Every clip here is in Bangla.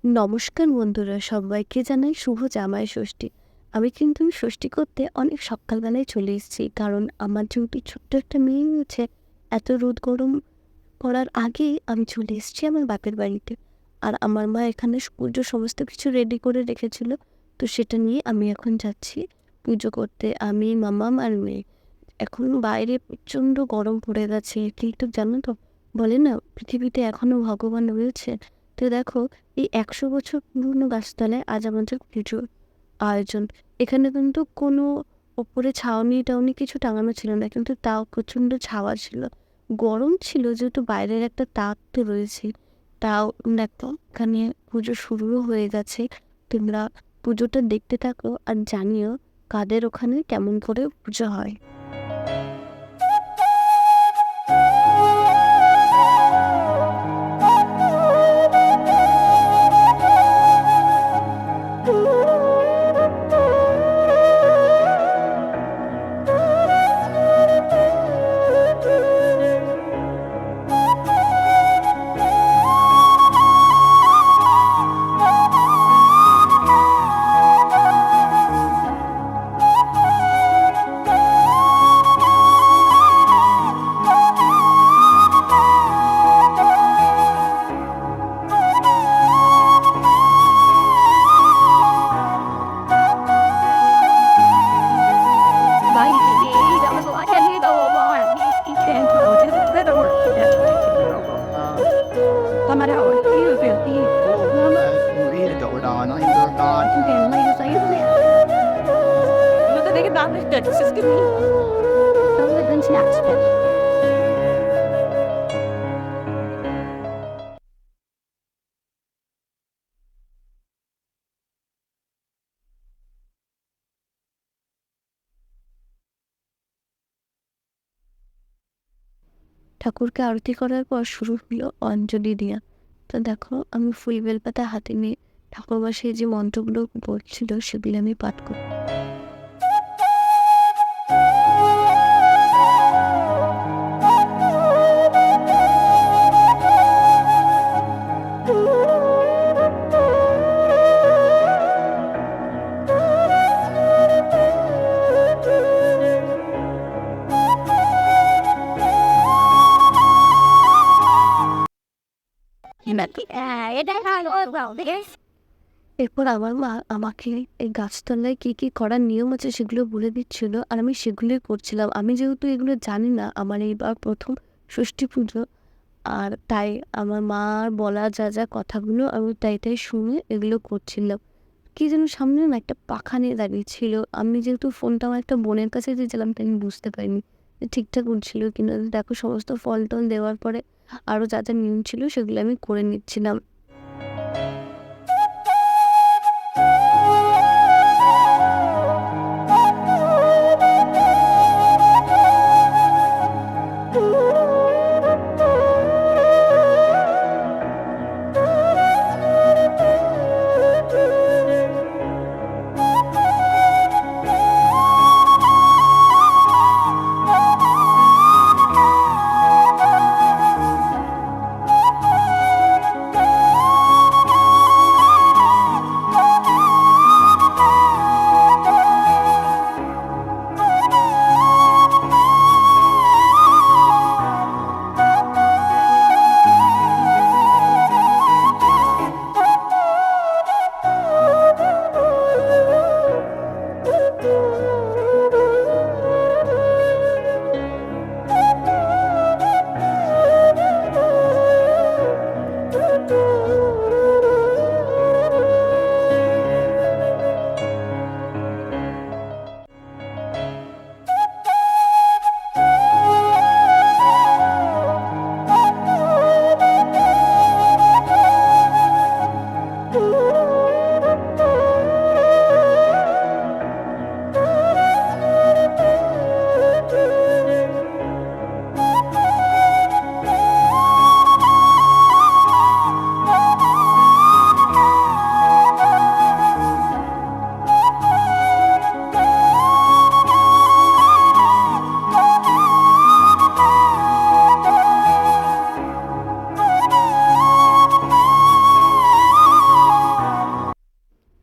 নমস্কার বন্ধুরা, সবাইকে জানাই শুভ জামাই ষষ্ঠী। আমি কিন্তু ষষ্ঠী করতে অনেক সকালবেলায় চলে এসেছি, কারণ আমার যেহেতু ছোট্ট একটা মেয়ে রয়েছে। এত রোদ গরম পড়ার আগেই আমি চলে এসেছি আমার বাপের বাড়িতে। আর আমার মা এখানে পুজো সমস্ত কিছু রেডি করে রেখেছিল, তো সেটা নিয়ে আমি এখন যাচ্ছি পুজো করতে। আমি, মামাম আর মেয়ে। এখন বাইরে প্রচণ্ড গরম পড়ে গেছে, কিন্তু জানো তো, বলে না পৃথিবীতে এখনো ভগবান রয়েছে। তো দেখো, এই 100 বছর পুরনো গাছতলায় আজ আমাদের পুজোর আয়োজন। এখানে কিন্তু কোনো ওপরে ছাউনি টাউনি কিছু টাঙানো ছিল না, কিন্তু তাও প্রচণ্ড ছাওয়া ছিল, গরম ছিল, যেহেতু বাইরের একটা তাক তো রয়েছে। তাও দেখো, এখানে পুজো শুরুও হয়ে গেছে। তোমরা পুজোটা দেখতে থাকো আর জানিও কাদের ওখানে কেমন করে পুজো হয়। ঠাকুরকে আরতি করার পর শুরু হলো অঞ্জলি দেওয়া। তো দেখো, আমি ফুল বেলপাতা হাতে নিয়ে ঠাকুরমশাই যে মন্ত্রগুলো বলছিল সেগুলো আমি পাঠ করি। এরপর আমার মা আমাকে এই গাছতলায় কি কি করার নিয়ম আছে সেগুলো বলে দিচ্ছিল, আর আমি সেগুলোই করছিলাম। আমি যেহেতু এগুলো জানি না, আমার এইবার প্রথম ষষ্ঠী পুজো, আর তাই আমার মার বলা যা যা কথাগুলো আমি তাই তাই শুনে এগুলো করছিলাম। কি যেন সামনে না একটা পাখা নিয়ে দাঁড়িয়ে ছিল। আমি যেহেতু ফোনটা আমার একটা বোনের কাছে দিয়েছিলাম, তাই আমি বুঝতে পারিনি যে ঠিকঠাক উঠছিল কিনা। দেখো, সমস্ত ফল টল দেওয়ার পরে আরও যা যা নিয়ম ছিল সেগুলো আমি করে নিচ্ছিলাম।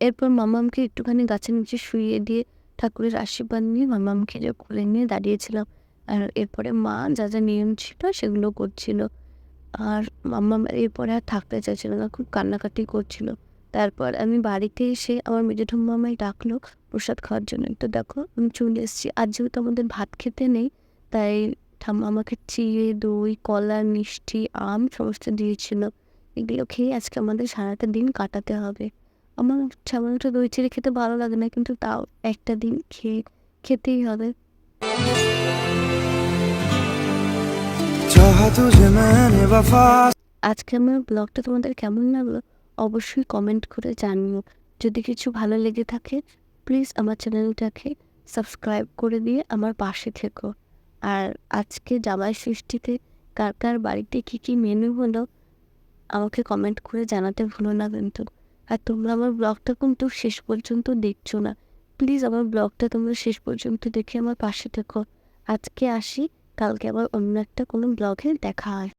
এরপর মামামকে একটুখানি গাছের নিচে শুইয়ে দিয়ে ঠাকুরের আশীর্বাদ নিয়ে মামামকে যে কোলে নিয়ে দাঁড়িয়েছিলাম। আর এরপরে মা যা যা নিয়ম ছিল সেগুলো করছিল। আর মাম্মাম এরপরে আর থাকতে চাইছিল না, খুব কান্নাকাটি করছিল। তারপর আমি বাড়িতে এসে আমার মেজো ঠাম্মা আমায় ডাকলো প্রসাদ খাওয়ার জন্য। তো দেখো আমি চলে এসেছি। আর যেহেতু আমাদের ভাত খেতে নেই, তাই ঠাম্মা আমাকে চিড়ে, দই, কলা, মিষ্টি, আম সমস্ত দিয়েছিল। এগুলো খেয়ে আজকে আমাদের সারাটা দিন কাটাতে হবে। আমার তেমন একটা দই চিড়ে খেতে ভালো লাগে না, কিন্তু তাও একটা দিন খেতেই হবে। चाहा तुझे मैंने वफा। আজকে আমার ব্লগটা তোমাদের কেমন লাগলো অবশ্যই কমেন্ট করে জানিও। যদি কিছু ভালো লেগে থাকে প্লিজ আমার চ্যানেলটাকে সাবস্ক্রাইব করে দিয়ে আমার পাশে থেকো। আর আজকে জামাই ষষ্ঠীতে কার কার বাড়িতে কী কী মেনু হলো আমাকে কমেন্ট করে জানাতে ভুলো না কিন্তু। আর তোমরা আমার ব্লগটা কিন্তু শেষ পর্যন্ত দেখছো না, প্লিজ আমার ব্লগটা তোমরা শেষ পর্যন্ত দেখে আমার পাশে থেকো। আজকে আসি, কালকে আবার অন্য একটা কোনো ব্লগে দেখা হয়।